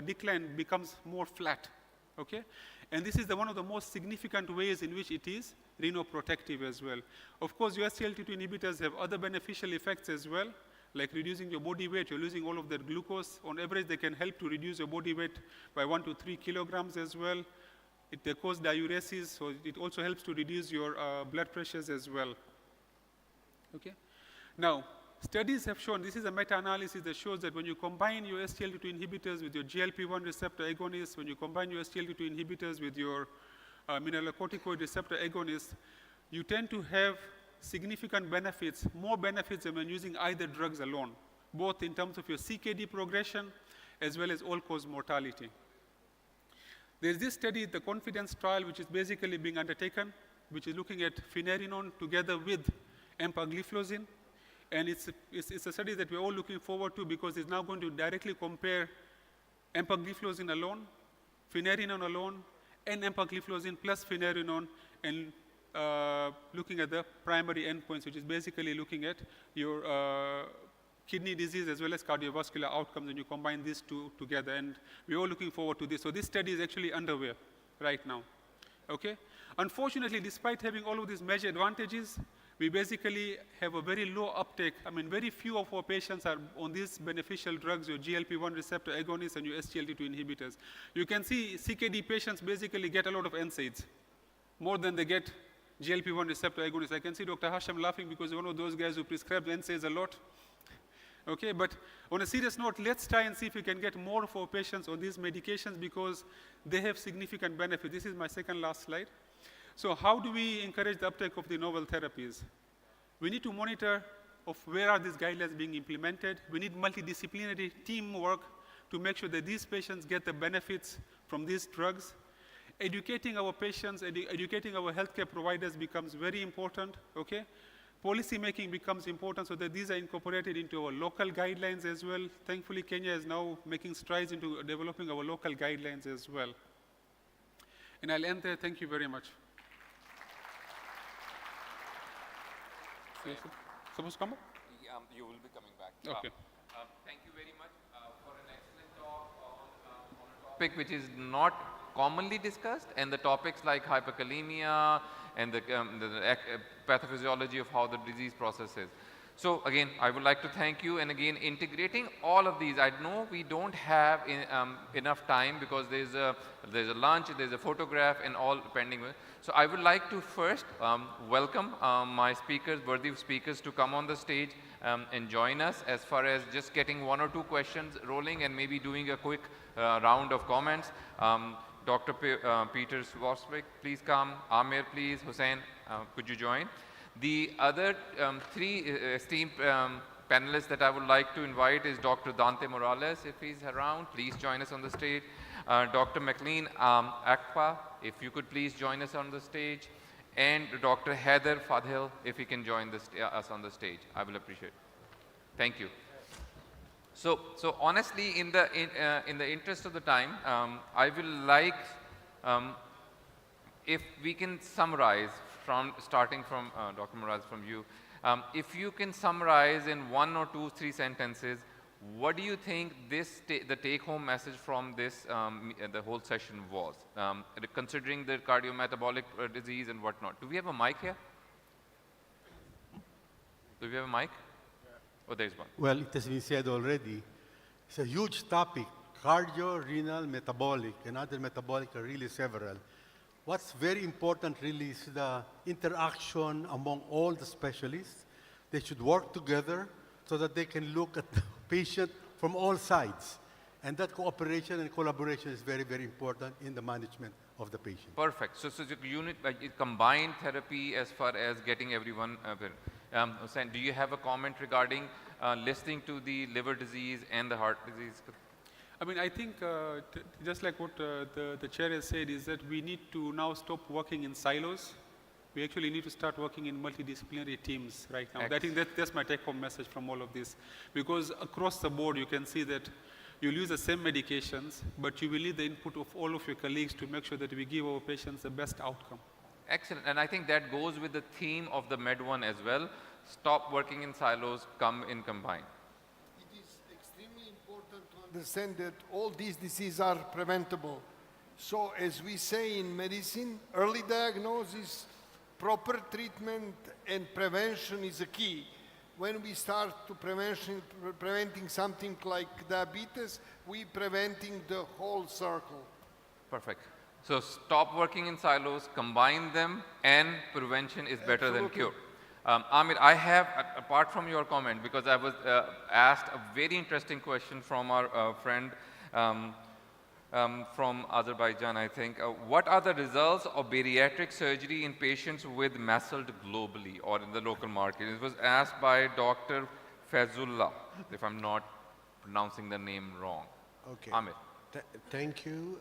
decline becomes more flat, okay? And this is one of the most significant ways in which it is renoprotective as well. Of course, your SGLT2 inhibitors have other beneficial effects as well, like reducing your body weight. You're losing all of that glucose. On average, they can help to reduce your body weight by 1 to 3 kilograms as well. They cause diuresis, so it also helps to reduce your blood pressures as well. Okay? Now, studies have shown, this is a meta-analysis that shows that when you combine your SGLT2 inhibitors with your GLP-1 receptor agonists, when you combine your SGLT2 inhibitors with your mineralocorticoid receptor agonists, you tend to have significant benefits, more benefits than when using either drugs alone, both in terms of your CKD progression as well as all-cause mortality. There's this study, the confidence trial, which is basically being undertaken, which is looking at finerenone together with empagliflozin. And it's a study that we're all looking forward to because it's now going to directly compare empagliflozin alone, finerenone alone, and empagliflozin plus finerenone, and looking at the primary endpoints, which is basically looking at your kidney disease as well as cardiovascular outcomes when you combine these two together. And we're all looking forward to this. So this study is actually underway right now. Okay? Unfortunately, despite having all of these major advantages, we basically have a very low uptake. I mean, very few of our patients are on these beneficial drugs, your GLP-1 receptor agonists and your SGLT2 inhibitors. You can see CKD patients basically get a lot of NSAIDs, more than they get GLP-1 receptor agonists. I can see Dr. Hasham laughing because he's one of those guys who prescribes NSAIDs a lot. Okay, but on a serious note, let's try and see if we can get more of our patients on these medications because they have significant benefit. This is my second last slide. So how do we encourage the uptake of the novel therapies? We need to monitor of where are these guidelines being implemented. We need multidisciplinary teamwork to make sure that these patients get the benefits from these drugs. Educating our patients, educating our healthcare providers becomes very important, okay? Policy making becomes important so that these are incorporated into our local guidelines as well. Thankfully, Kenya is now making strides into developing our local guidelines as well. And I'll end there. Thank you very much. Supposed to come up? You will be coming back. Okay. Thank you very much for an excellent talk on a topic which is not commonly discussed, and the topics like hyperkalemia and the pathophysiology of how the disease process is. So again, I would like to thank you, and again, integrating all of these. I know we don't have enough time because there's a lunch, there's a photograph, and all pending. So I would like to first welcome my speakers, worthy speakers, to come on the stage and join us as far as just getting 1 or 2 questions rolling and maybe doing a quick round of comments. Dr. Peter Swoswick, please come. Amir, please. Hussein, could you join? The other 3 esteemed panelists that I would like to invite is Dr. Dante Morales, if he's around. Please join us on the stage. Dr. McLean Akpa, if you could please join us on the stage. And Dr. Heather Fadhil, if he can join us on the stage. I will appreciate it. Thank you. So honestly, in the interest of the time, I will like if we can summarize starting from Dr. Morales, from you, if you can summarize in 1 or 2, 3 sentences, what do you think the take-home message from this the whole session was, considering the cardiometabolic disease and whatnot? Do we have a mic here? Do we have a mic? Oh, there's one. Well, it has been said already. It's a huge topic. Cardio, renal, metabolic, and other metabolic are really several. What's very important really is the interaction among all the specialists. They should work together so that they can look at the patient from all sides. And that cooperation and collaboration is very, very important in the management of the patient. Perfect. So the unit, combined therapy as far as getting everyone. Hussein, do you have a comment regarding listening to the liver disease and the heart disease? I mean, I think just like what the chair has said is that we need to now stop working in silos. we actually need to start working in multidisciplinary teams right now. I think that's my take-home message from all of this. Because across the board, you can see that you'll use the same medications, but you will need the input of all of your colleagues to make sure that we give our patients the best outcome. Excellent. And I think that goes with the theme of the Med1 as well. Stop working in silos, come in combine. It is extremely important to understand that all these diseases are preventable. So as we say in medicine, early diagnosis, proper treatment and prevention is a key. When we start to preventing something like diabetes, we preventing the whole circle. Perfect. So stop working in silos, combine them, and prevention is better than cure. Amir, I have, apart from your comment, because I was asked a very interesting question from our friend from Azerbaijan, I think. What are the results of bariatric surgery in patients with MASLD globally or in the local market? It was asked by Dr. Fazullah, if I'm not pronouncing the name wrong. Okay. Amir. Thank you.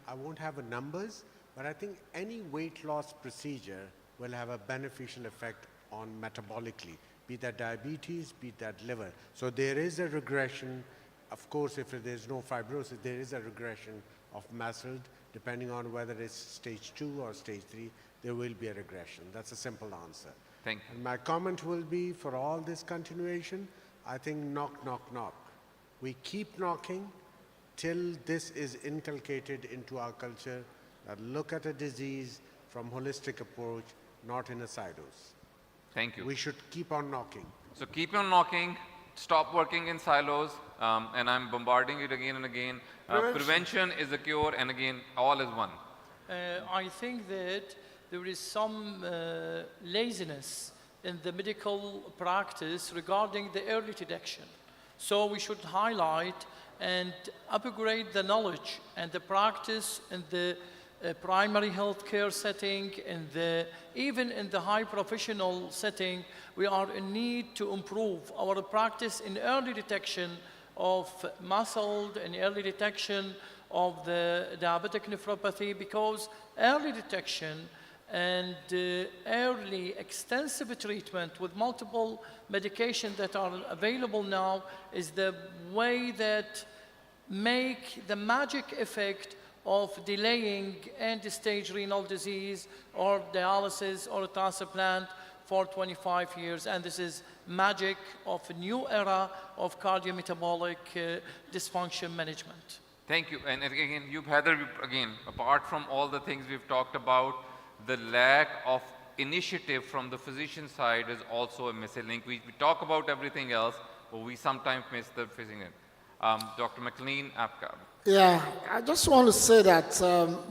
I won't have the numbers, but I think any weight loss procedure will have a beneficial effect on metabolically, be that diabetes, be that liver. So there is a regression. Of course, if there's no fibrosis, there is a regression of MASLD, depending on whether it's stage 2 or stage 3, there will be a regression. That's a simple answer. Thank you. And my comment will be, for all this continuation, I think knock, knock, knock. We keep knocking till this is inculcated into our culture, that look at a disease from holistic approach, not in a silos. Thank you. We should keep on knocking. So keep on knocking, stop working in silos, and I'm bombarding it again and again. Prevention is the cure, and again, all is one. I think that there is some laziness in the medical practice regarding the early detection. So we should highlight and upgrade the knowledge and the practice in the primary healthcare setting, even in the high professional setting. We are in need to improve our practice in early detection of MASLD and early detection of the diabetic nephropathy, because early detection and early extensive treatment with multiple medications that are available now is the way that make the magic effect of delaying end-stage renal disease or dialysis or transplant for 25 years. And this is magic of a new era of cardiometabolic dysfunction management. Thank you. And again, Heather, again, apart from all the things we've talked about, the lack of initiative from the physician side is also a missing link. We talk about everything else, but we sometimes miss the physician. Dr. McLean, Apka. Yeah, I just want to say that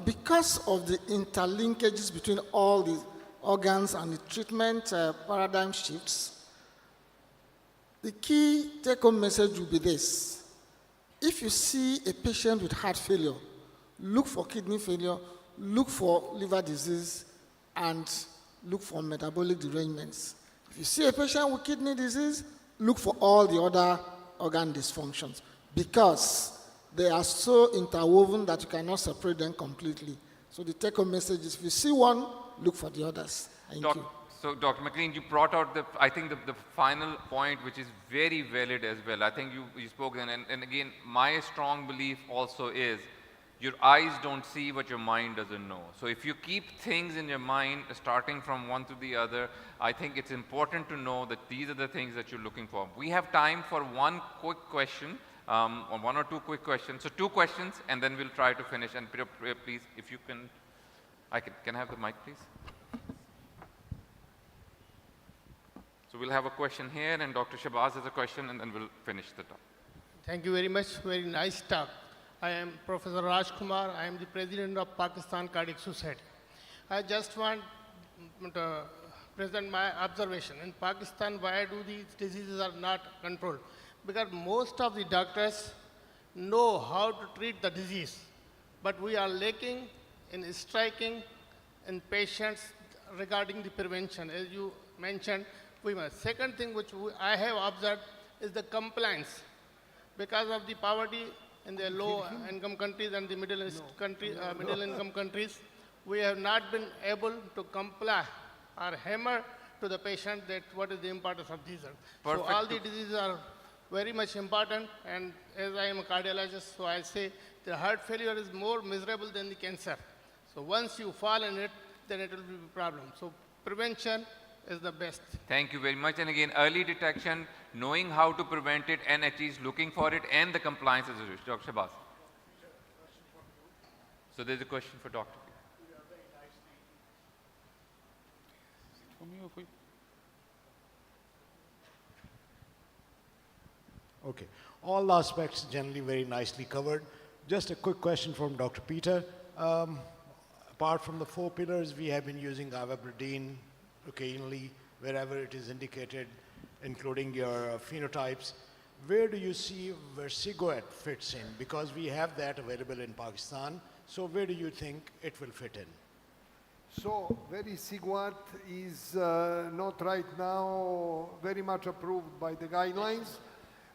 because of the interlinkages between all the organs and the treatment paradigm shifts, the key take-home message will be this. If you see a patient with heart failure, look for kidney failure, look for liver disease, and look for metabolic derangements. If you see a patient with kidney disease, look for all the other organ dysfunctions, because they are so interwoven that you cannot separate them completely. So the take-home message is, if you see one, look for the others. Thank you. So Dr. McLean, you brought out I think the final point, which is very valid as well. I think you spoke, and again, my strong belief also is, your eyes don't see what your mind doesn't know. So if you keep things in your mind, starting from one to the other, I think it's important to know that these are the things that you're looking for. We have time for one quick question, or one or two quick questions. So 2 questions, and then we'll try to finish. And please, if you can, can I have the mic, please? So we'll have a question here, and Dr. Shabazz has a question, and then we'll finish the talk. Thank you very much. Very nice talk. I am Professor Raj Kumar. I am the president of Pakistan Cardiac Society. I just want to present my observation. In Pakistan, why do these diseases are not controlled? Because most of the doctors know how to treat the disease, but we are lacking in striking in patients regarding the prevention. As you mentioned, we must. Second thing which I have observed is the compliance. Because of the poverty in the low-income countries and the middle-income countries, we have not been able to comply or hammer to the patient that what is the importance of these drugs. Perfect. So all the diseases are very much important, and as I am a cardiologist, so I say the heart failure is more miserable than the cancer. So once you fall in it, then it will be a problem. So prevention is the best. Thank you very much. And again, early detection, knowing how to prevent it, and at least looking for it, and the compliance is a risk. Dr. Shabazz. So there's a question for Dr. For me or for you? Okay. All aspects generally very nicely covered. Just a quick question from Dr. Peter. Apart from the 4 pillars, we have been using ivabradine occasionally wherever it is indicated, including your phenotypes. Where do you see Versigoet fits in? Because we have that available in Pakistan. So where do you think it will fit in? So, Vericiguat is not right now very much approved by the guidelines,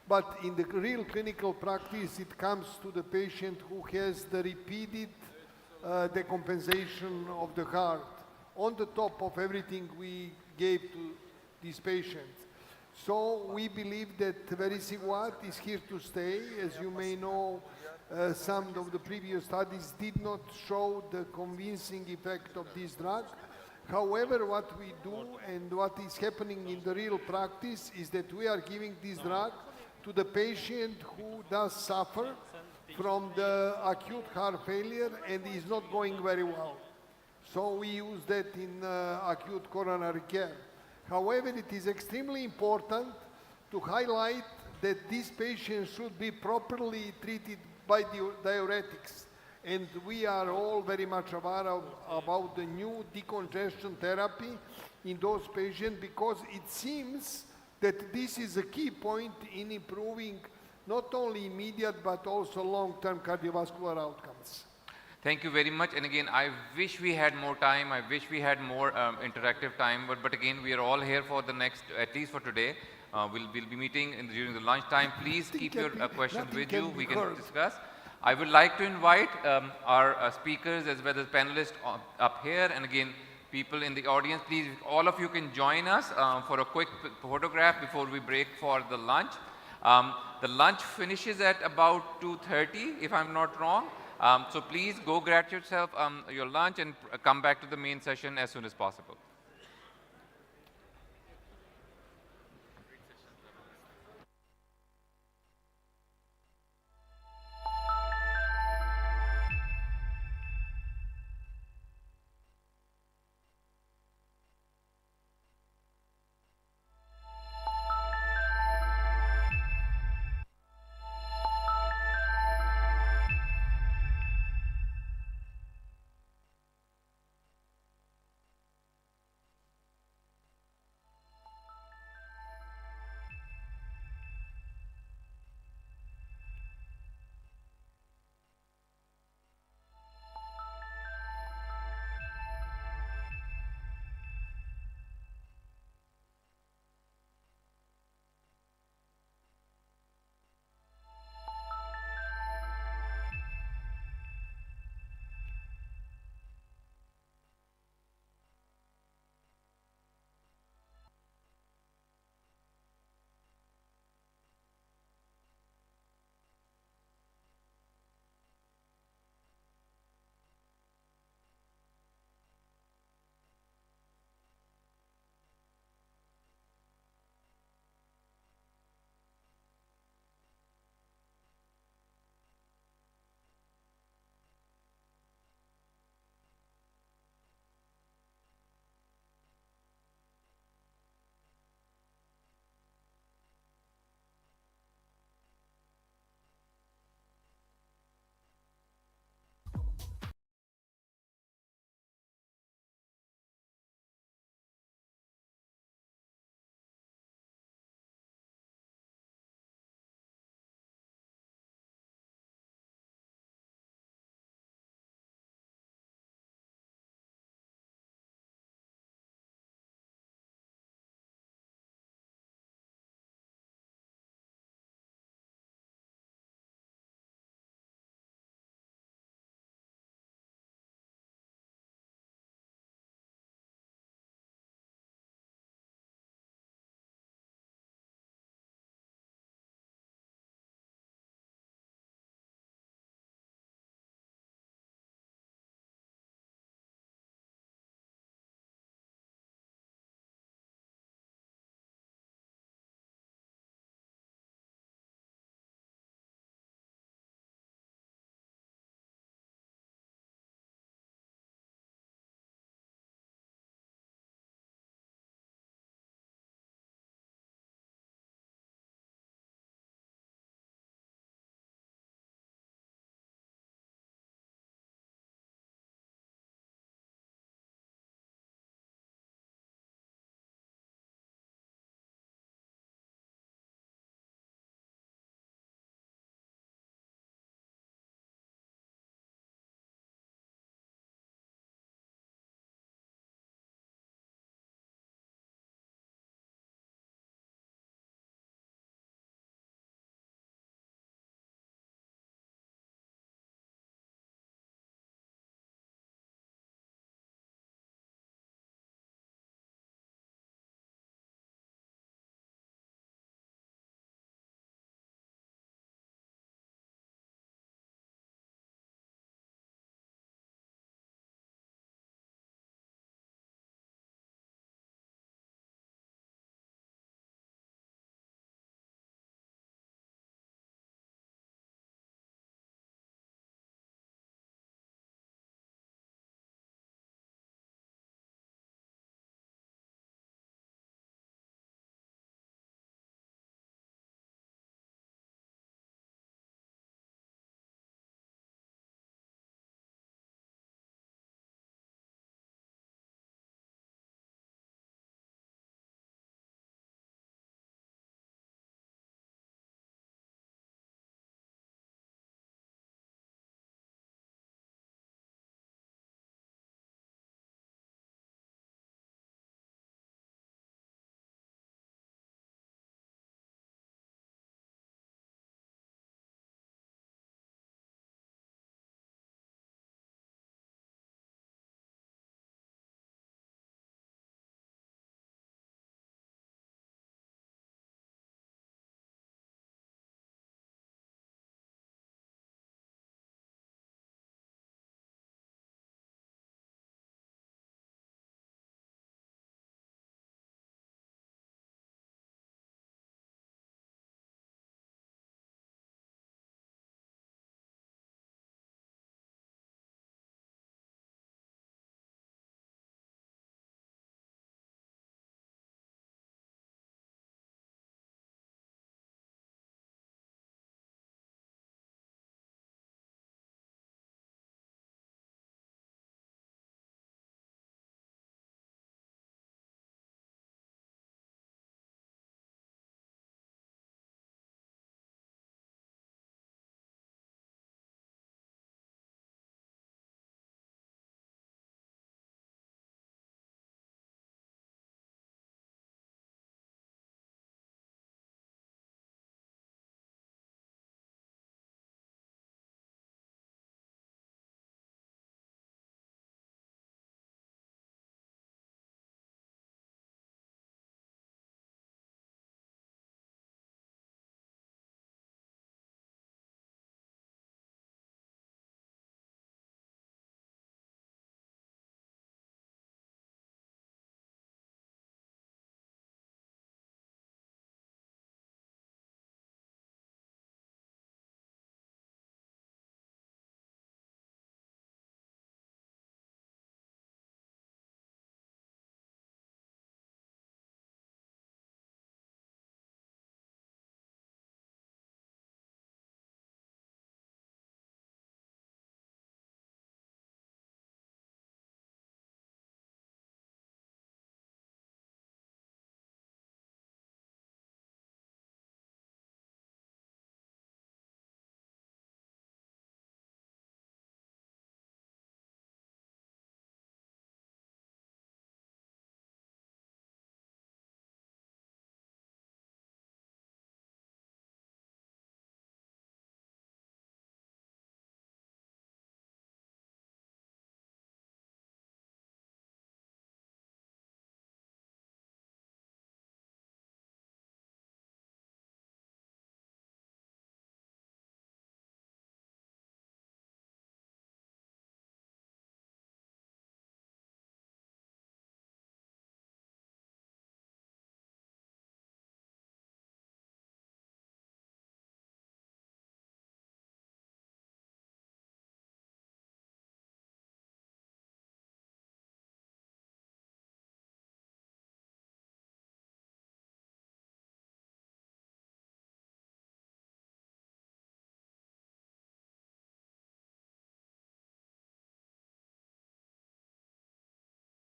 but in the real clinical practice, it comes to the patient who has the repeated decompensation of the heart on the top of everything we gave to these patients. So we believe that Vericiguat is here to stay. As you may know, some of the previous studies did not show the convincing effect of this drug. However, what we do and what is happening in the real practice is that we are giving this drug to the patient who does suffer from the acute heart failure and is not going very well. So we use that in acute coronary care. However, it is extremely important to highlight that these patients should be properly treated by diuretics. And we are all very much aware about the new decongestion therapy in those patients, because it seems that this is a key point in improving not only immediate but also long-term cardiovascular outcomes. Thank you very much. And again, I wish we had more time. I wish we had more interactive time. But again, we are all here for the next, at least for today. We'll be meeting during the lunch time. Please keep your questions with you. We can discuss. I would like to invite our speakers as well as panelists up here. And again, people in the audience, please, all of you can join us for a quick photograph before we break for the lunch. The lunch finishes at about 2:30, if I'm not wrong. So please go grab yourself your lunch and come back to the main session as soon as possible.